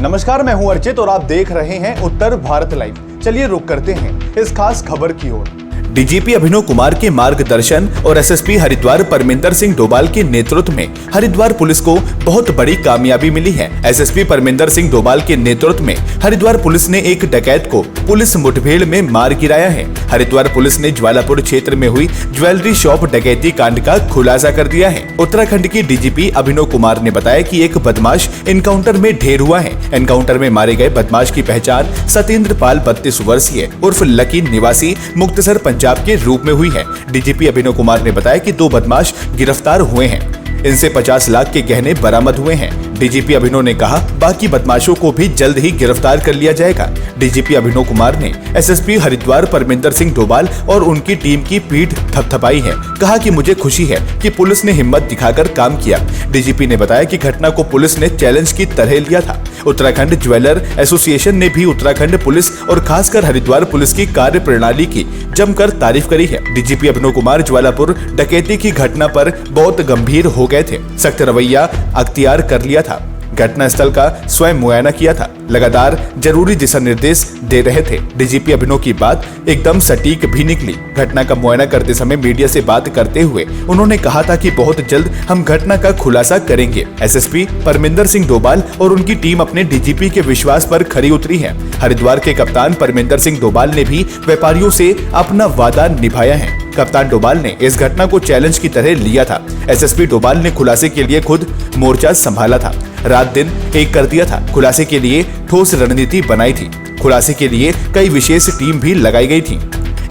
नमस्कार, मैं हूं अर्चित और आप देख रहे हैं उत्तर भारत लाइव। चलिए रुक करते हैं इस खास खबर की ओर। डीजीपी अभिनव कुमार के मार्गदर्शन और एसएसपी हरिद्वार परमिंदर सिंह डोभाल के नेतृत्व में हरिद्वार पुलिस को बहुत बड़ी कामयाबी मिली है। एसएसपी परमिंदर सिंह डोभाल के नेतृत्व में हरिद्वार पुलिस ने एक डकैत को पुलिस मुठभेड़ में मार गिराया है। हरिद्वार पुलिस ने ज्वालापुर क्षेत्र में हुई ज्वेलरी शॉप डकैती कांड का खुलासा कर दिया है। उत्तराखंड के डीजीपी अभिनव कुमार ने बताया कि एक बदमाश एनकाउंटर में ढेर हुआ है। एनकाउंटर में मारे गए बदमाश की पहचान सत्येंद्र पाल 32 वर्षीय उर्फ लकी निवासी मुक्तसर पंजाब के रूप में हुई है। डीजीपी अभिनव कुमार ने बताया कि 2 बदमाश गिरफ्तार हुए हैं। इनसे 50 लाख के गहने बरामद हुए हैं। डीजीपी अभिनव ने कहा, बाकी बदमाशों को भी जल्द ही गिरफ्तार कर लिया जाएगा। डीजीपी अभिनव कुमार ने एसएसपी हरिद्वार परमिंदर सिंह डोभाल और उनकी टीम की पीठ थपथपाई है। कहा कि मुझे खुशी है कि पुलिस ने हिम्मत दिखाकर काम किया। डीजीपी ने बताया कि घटना को पुलिस ने चैलेंज की तरह लिया था। उत्तराखंड ज्वेलर एसोसिएशन ने भी उत्तराखंड पुलिस और खासकर हरिद्वार पुलिस की कार्य प्रणाली की जमकर तारीफ करी है। डीजीपी अभिनव कुमार ज्वालापुर डकैती की घटना पर बहुत गंभीर हो गए थे। सख्त रवैया अख्तियार कर लिया था। घटना स्थल का स्वयं मुआयना किया था। लगातार जरूरी दिशा निर्देश दे रहे थे। डीजीपी अभिनव की बात एकदम सटीक भी निकली। घटना का मुआयना करते समय मीडिया से बात करते हुए उन्होंने कहा था कि बहुत जल्द हम घटना का खुलासा करेंगे। एसएसपी परमिंदर सिंह डोभाल और उनकी टीम अपने डीजीपी के विश्वास पर खरी उतरी है। हरिद्वार के कप्तान परमिंदर सिंह डोभाल ने भी व्यापारियों से अपना वादा निभाया है। कप्तान डोभाल ने इस घटना को चैलेंज की तरह लिया था। एसएसपी डोभाल ने खुलासे के लिए खुद मोर्चा संभाला था, रात दिन एक कर दिया था। खुलासे के लिए ठोस रणनीति बनाई थी। खुलासे के लिए कई विशेष टीम भी लगाई गई थी।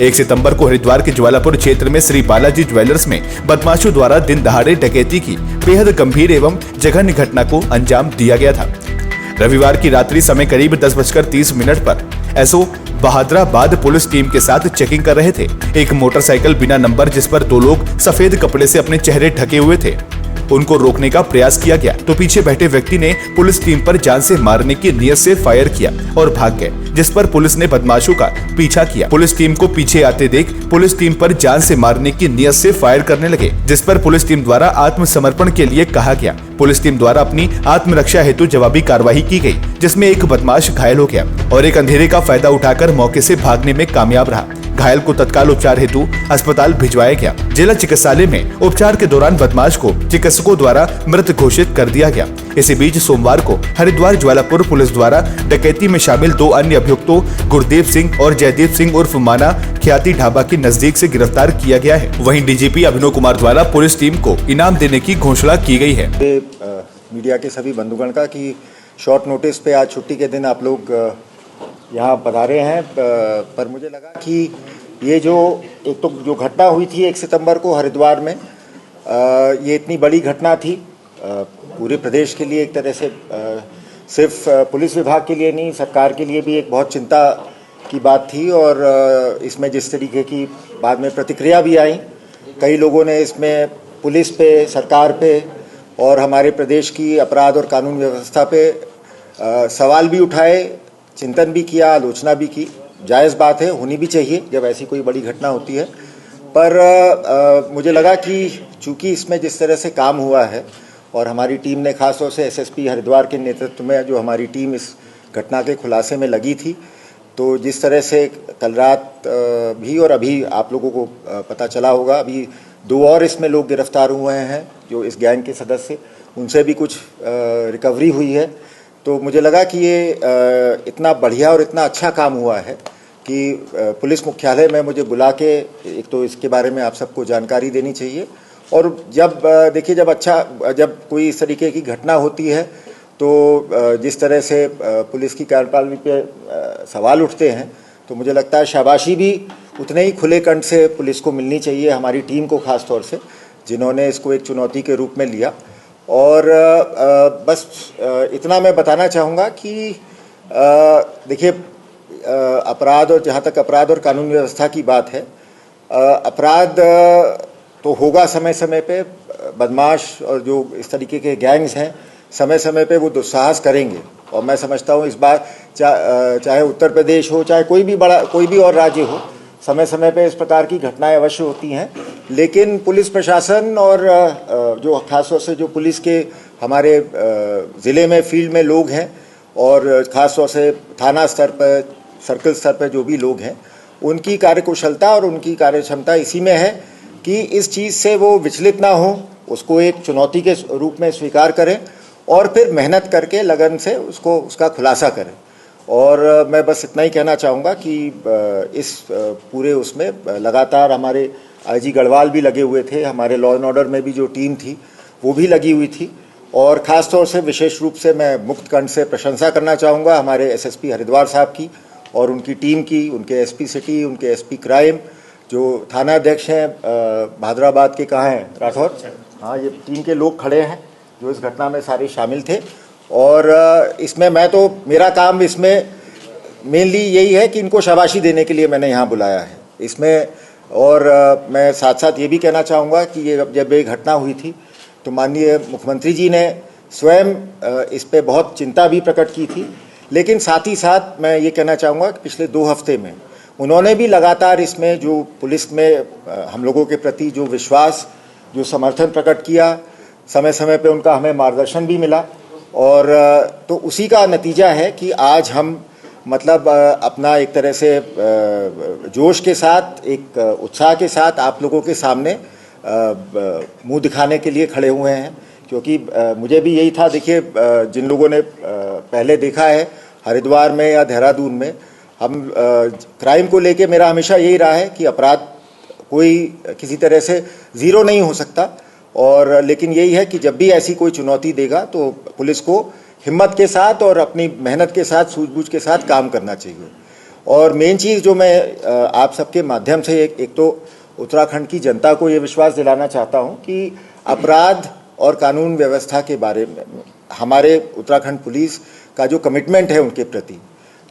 1 सितंबर को हरिद्वार के ज्वालापुर क्षेत्र में श्री बालाजी ज्वेलर्स में बदमाशों द्वारा दिन दहाड़े डकैती की बेहद गंभीर एवं जघन्य घटना को अंजाम दिया गया था। रविवार की रात्रि समय करीब 10:30 पर एसओ बहादराबाद पुलिस टीम के साथ चेकिंग कर रहे थे। एक मोटरसाइकिल बिना नंबर जिस पर 2 लोग सफेद कपड़े से अपने चेहरे ढके हुए थे, उनको रोकने का प्रयास किया गया तो पीछे बैठे व्यक्ति ने पुलिस टीम पर जान से मारने की नियत से फायर किया और भाग गए, जिस पर पुलिस ने बदमाशों का पीछा किया। पुलिस टीम को पीछे आते देख पुलिस टीम पर जान से मारने की नियत से फायर करने लगे, जिस पर पुलिस टीम द्वारा आत्मसमर्पण के लिए कहा गया। पुलिस टीम द्वारा अपनी आत्मरक्षा हेतु जवाबी कार्रवाई की गई, जिसमें एक बदमाश घायल हो गया और एक अंधेरे का फायदा उठाकर मौके से भागने में कामयाब रहा। घायल को तत्काल उपचार हेतु अस्पताल भिजवाया गया। जिला चिकित्सालय में उपचार के दौरान बदमाश को चिकित्सकों द्वारा मृत घोषित कर दिया गया। इसी बीच सोमवार को हरिद्वार ज्वालापुर पुलिस द्वारा डकैती में शामिल 2 अन्य अभियुक्तों गुरदेव सिंह और जयदीप सिंह उर्फ माना ख्याति ढाबा के नजदीक से गिरफ्तार किया गया है। वहीं डीजीपी अभिनव कुमार द्वारा पुलिस टीम को इनाम देने की घोषणा की गई है। मीडिया के सभी बंधुगण का कि शॉर्ट नोटिस पे आज छुट्टी के दिन आप लोग यहाँ पधारे हैं, पर मुझे लगा कि ये एक तो जो घटना हुई थी 1 सितंबर को हरिद्वार में, ये इतनी बड़ी घटना थी पूरे प्रदेश के लिए। एक तरह से सिर्फ पुलिस विभाग के लिए नहीं, सरकार के लिए भी एक बहुत चिंता की बात थी। और इसमें जिस तरीके की बाद में प्रतिक्रिया भी आई, कई लोगों ने इसमें पुलिस पे, सरकार पे और हमारे प्रदेश की अपराध और कानून व्यवस्था पे सवाल भी उठाए, चिंतन भी किया, आलोचना भी की। जायज़ बात है, होनी भी चाहिए जब ऐसी कोई बड़ी घटना होती है। पर मुझे लगा कि चूंकि इसमें जिस तरह से काम हुआ है और हमारी टीम ने खास तौर से एसएसपी हरिद्वार के नेतृत्व में जो हमारी टीम इस घटना के खुलासे में लगी थी, तो जिस तरह से कल रात भी और अभी आप लोगों को पता चला होगा, अभी 2 और इसमें लोग गिरफ्तार हुए हैं जो इस गैंग के सदस्य, उनसे भी कुछ रिकवरी हुई है। तो मुझे लगा कि ये इतना बढ़िया और इतना अच्छा काम हुआ है कि पुलिस मुख्यालय में मुझे बुला के एक तो इसके बारे में आप सबको जानकारी देनी चाहिए। और जब देखिए, जब कोई इस तरीके की घटना होती है तो जिस तरह से पुलिस की कार्यप्रणाली पे सवाल उठते हैं, तो मुझे लगता है शाबाशी भी उतने ही खुले कंठ से पुलिस को मिलनी चाहिए, हमारी टीम को खास तौर से, जिन्होंने इसको एक चुनौती के रूप में लिया। और बस इतना मैं बताना चाहूँगा कि देखिए, अपराध और जहाँ तक अपराध और कानून व्यवस्था की बात है, अपराध तो होगा समय समय पे, बदमाश और जो इस तरीके के गैंग्स हैं समय समय पे वो दुस्साहस करेंगे। और मैं समझता हूँ इस बार चाहे उत्तर प्रदेश हो, चाहे कोई भी और राज्य हो, समय समय पे इस प्रकार की घटनाएं अवश्य होती हैं। लेकिन पुलिस प्रशासन और जो खासतौर से जो पुलिस के हमारे ज़िले में फील्ड में लोग हैं और ख़ास तौर से थाना स्तर पर, सर्कल स्तर पर जो भी लोग हैं, उनकी कार्यकुशलता और उनकी कार्यक्षमता इसी में है कि इस चीज़ से वो विचलित ना हो, उसको एक चुनौती के रूप में स्वीकार करें और फिर मेहनत करके लगन से उसका खुलासा करें। और मैं बस इतना ही कहना चाहूँगा कि इस पूरे उसमें लगातार हमारे आईजी गढ़वाल भी लगे हुए थे, हमारे लॉ एंड ऑर्डर में भी जो टीम थी वो भी लगी हुई थी, और ख़ास तौर से विशेष रूप से मैं मुक्त कंठ से प्रशंसा करना चाहूँगा हमारे एसएसपी हरिद्वार साहब की और उनकी टीम की, उनके एसपी सिटी, उनके एसपी क्राइम, जो थाना अध्यक्ष हैं भादराबाद के, कहाँ हैं, राठौर, हाँ, ये टीम के लोग खड़े हैं जो इस घटना में सारे शामिल थे। और इसमें मेरा काम इसमें मेनली यही है कि इनको शाबाशी देने के लिए मैंने यहाँ बुलाया है इसमें। और मैं साथ साथ ये भी कहना चाहूँगा कि जब ये घटना हुई थी तो माननीय मुख्यमंत्री जी ने स्वयं इस पे बहुत चिंता भी प्रकट की थी, लेकिन साथ ही साथ मैं ये कहना चाहूँगा कि पिछले 2 हफ्ते में उन्होंने भी लगातार इसमें जो पुलिस में हम लोगों के प्रति जो विश्वास, जो समर्थन प्रकट किया, समय समय पे उनका हमें मार्गदर्शन भी मिला, और तो उसी का नतीजा है कि आज हम मतलब अपना एक तरह से जोश के साथ, एक उत्साह के साथ आप लोगों के सामने मुंह दिखाने के लिए खड़े हुए हैं। क्योंकि मुझे भी यही था, देखिए जिन लोगों ने पहले देखा है हरिद्वार में या देहरादून में, हम क्राइम को लेके मेरा हमेशा यही रहा है कि अपराध कोई किसी तरह से ज़ीरो नहीं हो सकता, और लेकिन यही है कि जब भी ऐसी कोई चुनौती देगा तो पुलिस को हिम्मत के साथ और अपनी मेहनत के साथ, सूझबूझ के साथ काम करना चाहिए। और मेन चीज़ जो मैं आप सबके माध्यम से एक तो उत्तराखंड की जनता को ये विश्वास दिलाना चाहता हूँ कि अपराध और कानून व्यवस्था के बारे में हमारे उत्तराखंड पुलिस का जो कमिटमेंट है उनके प्रति,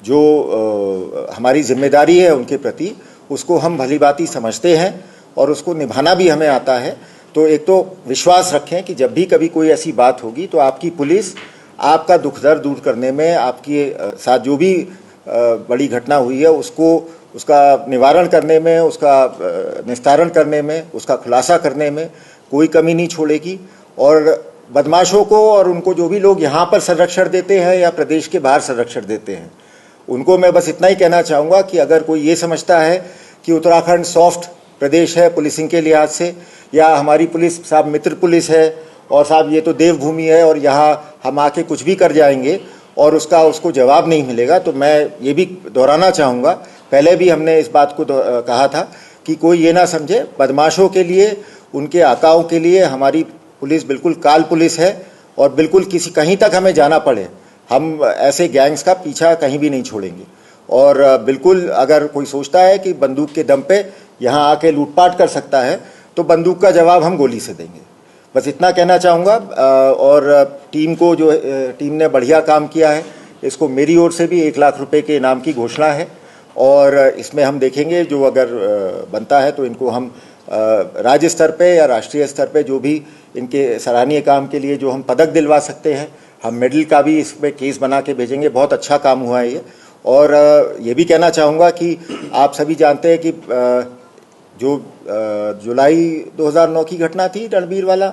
जो हमारी जिम्मेदारी है उनके प्रति, उसको हम भलीभांति समझते हैं और उसको निभाना भी हमें आता है। तो एक तो विश्वास रखें कि जब भी कभी कोई ऐसी बात होगी तो आपकी पुलिस आपका दुख दर्द दूर करने में, आपके साथ जो भी बड़ी घटना हुई है उसका निवारण करने में, उसका निस्तारण करने में, उसका खुलासा करने में कोई कमी नहीं छोड़ेगी। और बदमाशों को और उनको जो भी लोग यहाँ पर संरक्षण देते हैं या प्रदेश के बाहर संरक्षण देते हैं, उनको मैं बस इतना ही कहना चाहूँगा कि अगर कोई ये समझता है कि उत्तराखंड सॉफ्ट प्रदेश है पुलिसिंग के लिहाज से, या हमारी पुलिस साहब मित्र पुलिस है और साहब ये तो देवभूमि है और यहाँ हम आके कुछ भी कर जाएंगे और उसको जवाब नहीं मिलेगा, तो मैं ये भी दोहराना चाहूँगा, पहले भी हमने इस बात को कहा था कि कोई ये ना समझे, बदमाशों के लिए, उनके आकाओं के लिए हमारी पुलिस बिल्कुल काल पुलिस है, और बिल्कुल कहीं तक हमें जाना पड़े हम ऐसे गैंग्स का पीछा कहीं भी नहीं छोड़ेंगे। और बिल्कुल अगर कोई सोचता है कि बंदूक के दम पे यहाँ आके लूटपाट कर सकता है तो बंदूक का जवाब हम गोली से देंगे। बस इतना कहना चाहूँगा। और टीम ने बढ़िया काम किया है, इसको मेरी ओर से भी 1 लाख रुपए के इनाम की घोषणा है, और इसमें हम देखेंगे जो अगर बनता है तो इनको हम राज्य स्तर पे या राष्ट्रीय स्तर पे जो भी इनके सराहनीय काम के लिए जो हम पदक दिलवा सकते हैं, हम मेडल का भी इसमें केस बना के भेजेंगे। बहुत अच्छा काम हुआ है ये। और ये भी कहना चाहूँगा कि आप सभी जानते हैं कि जो जुलाई 2009 की घटना थी, रणबीर वाला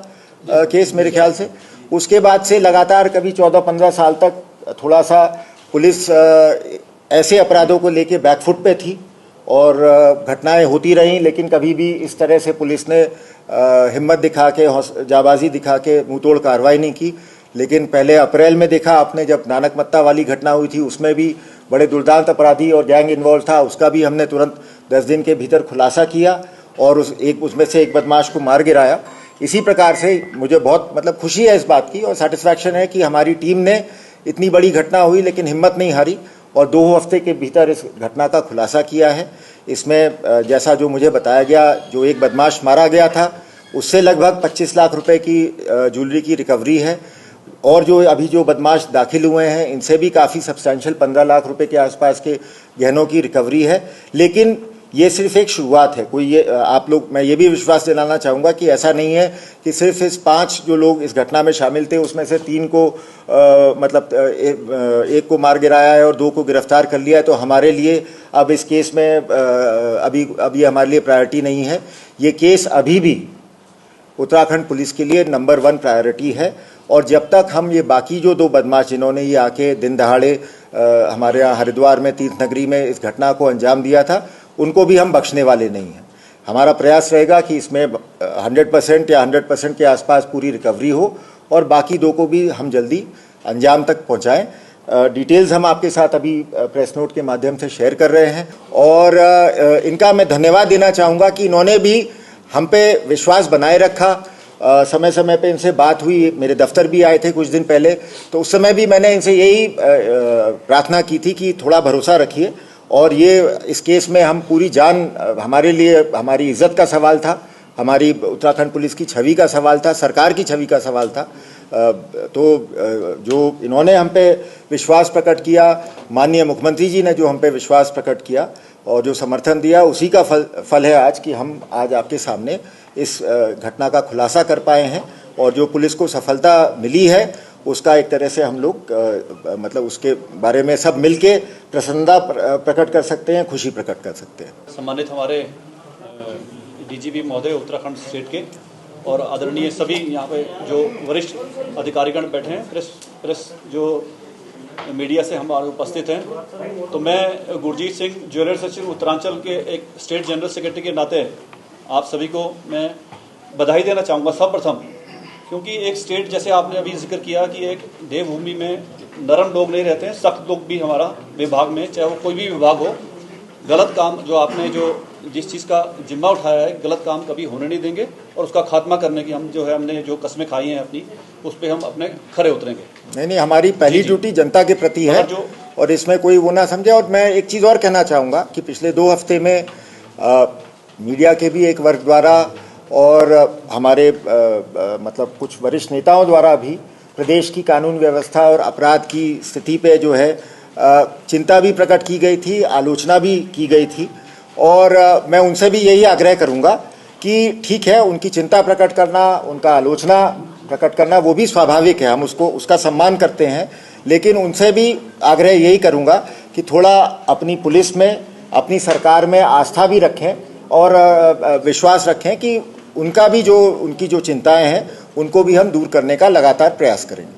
केस, मेरे ख्याल से उसके बाद से लगातार कभी 14-15 साल तक थोड़ा सा पुलिस ऐसे अपराधों को लेके बैकफुट पे थी और घटनाएं होती रहीं, लेकिन कभी भी इस तरह से पुलिस ने हिम्मत दिखा के, जाबाजी दिखा के मुंहतोड़ कार्रवाई नहीं की। लेकिन पहले अप्रैल में देखा आपने, जब नानक मत्ता वाली घटना हुई थी, उसमें भी बड़े दुर्दांत अपराधी और गैंग इन्वॉल्व था, उसका भी हमने तुरंत 10 दिन के भीतर खुलासा किया और उसमें से एक बदमाश को मार गिराया। इसी प्रकार से मुझे बहुत मतलब खुशी है इस बात की और सेटिस्फैक्शन है कि हमारी टीम ने, इतनी बड़ी घटना हुई लेकिन हिम्मत नहीं हारी और 2 हफ्ते के भीतर इस घटना का खुलासा किया है। इसमें जैसा जो मुझे बताया गया, जो एक बदमाश मारा गया था उससे लगभग 25 लाख रुपए की ज्वेलरी की रिकवरी है, और जो बदमाश दाखिल हुए हैं इनसे भी काफ़ी सब्सटैंशियल 15 लाख रुपए के आसपास के गहनों की रिकवरी है। लेकिन ये सिर्फ एक शुरुआत है। मैं ये भी विश्वास दिलाना चाहूँगा कि ऐसा नहीं है कि सिर्फ इस 5 जो लोग इस घटना में शामिल थे उसमें से 3 को एक को मार गिराया है और 2 को गिरफ्तार कर लिया है, तो हमारे लिए अब इस केस में अभी हमारे लिए प्रायोरिटी नहीं है। ये केस अभी भी उत्तराखंड पुलिस के लिए नंबर 1 प्रायोरिटी है और जब तक हम ये बाकी जो 2 बदमाश जिन्होंने ये आके दिन दहाड़े हमारे यहाँ हरिद्वार में तीर्थ नगरी में इस घटना को अंजाम दिया था, उनको भी हम बख्शने वाले नहीं हैं। हमारा प्रयास रहेगा कि इसमें 100% या 100% के आसपास पूरी रिकवरी हो और बाकी 2 को भी हम जल्दी अंजाम तक पहुँचाएँ। डिटेल्स हम आपके साथ अभी प्रेस नोट के माध्यम से शेयर कर रहे हैं और इनका मैं धन्यवाद देना चाहूँगा कि इन्होंने भी हम पे विश्वास बनाए रखा। समय समय पे इनसे बात हुई, मेरे दफ्तर भी आए थे कुछ दिन पहले, तो उस समय भी मैंने इनसे यही प्रार्थना की थी कि थोड़ा भरोसा रखिए और ये इस केस में हम पूरी जान, हमारे लिए हमारी इज्जत का सवाल था, हमारी उत्तराखंड पुलिस की छवि का सवाल था, सरकार की छवि का सवाल था। तो जो इन्होंने हम पे विश्वास प्रकट किया, माननीय मुख्यमंत्री जी ने जो हम पे विश्वास प्रकट किया और जो समर्थन दिया, उसी का फल है आज कि हम आज आपके सामने इस घटना का खुलासा कर पाए हैं और जो पुलिस को सफलता मिली है उसका एक तरह से हम लोग मतलब उसके बारे में सब मिलके प्रसन्नता प्रकट कर सकते हैं, खुशी प्रकट कर सकते हैं। सम्मानित हमारे डीजीपी महोदय उत्तराखंड स्टेट के और आदरणीय सभी यहाँ पे जो वरिष्ठ अधिकारीगण बैठे हैं, प्रेस जो मीडिया से हमारे उपस्थित हैं, तो मैं गुरजीत सिंह ज्वेलर सचिव उत्तरांचल के एक स्टेट जनरल सेक्रेटरी के नाते आप सभी को मैं बधाई देना चाहूँगा सर्वप्रथम, क्योंकि एक स्टेट जैसे आपने अभी जिक्र किया कि एक देवभूमि में नरम लोग नहीं रहते हैं, सख्त लोग भी हमारा विभाग में, चाहे वो कोई भी विभाग हो, गलत काम जो आपने जो जिस चीज़ का जिम्मा उठाया है, गलत काम कभी होने नहीं देंगे और उसका खात्मा करने की हम जो है हमने जो कस्में खाई हैं अपनी, उस पर हम अपने खरे उतरेंगे। नहीं, हमारी पहली ड्यूटी जनता के प्रति है और इसमें कोई वो ना समझे। और मैं एक चीज़ और कहना चाहूँगा कि पिछले 2 हफ्ते में मीडिया के भी एक वर्ग द्वारा और हमारे मतलब कुछ वरिष्ठ नेताओं द्वारा भी प्रदेश की कानून व्यवस्था और अपराध की स्थिति पे जो है चिंता भी प्रकट की गई थी, आलोचना भी की गई थी और मैं उनसे भी यही आग्रह करूंगा कि ठीक है, उनकी चिंता प्रकट करना, उनका आलोचना प्रकट करना वो भी स्वाभाविक है, हम उसका सम्मान करते हैं, लेकिन उनसे भी आग्रह यही करूंगा कि थोड़ा अपनी पुलिस में, अपनी सरकार में आस्था भी रखें और विश्वास रखें कि उनकी जो चिंताएं हैं उनको भी हम दूर करने का लगातार प्रयास करेंगे।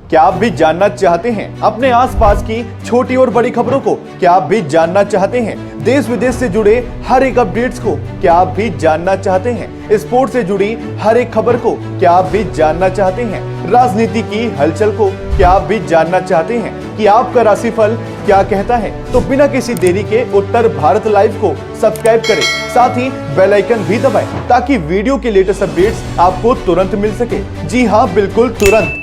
क्या आप भी जानना चाहते हैं अपने आसपास की छोटी और बड़ी खबरों को? क्या आप भी जानना चाहते हैं देश विदेश से जुड़े हर एक अपडेट्स को? क्या आप भी जानना चाहते हैं स्पोर्ट्स से जुड़ी हर एक खबर को? क्या आप भी जानना चाहते हैं राजनीति की हलचल को? क्या आप भी जानना चाहते हैं कि आपका राशिफल क्या कहता है? तो बिना किसी देरी के उत्तर भारत लाइव को सब्सक्राइब करें, साथ ही बेल आइकन भी दबाएं ताकि वीडियो के लेटेस्ट अपडेट्स आपको तुरंत मिल सके। जी हाँ, बिल्कुल तुरंत।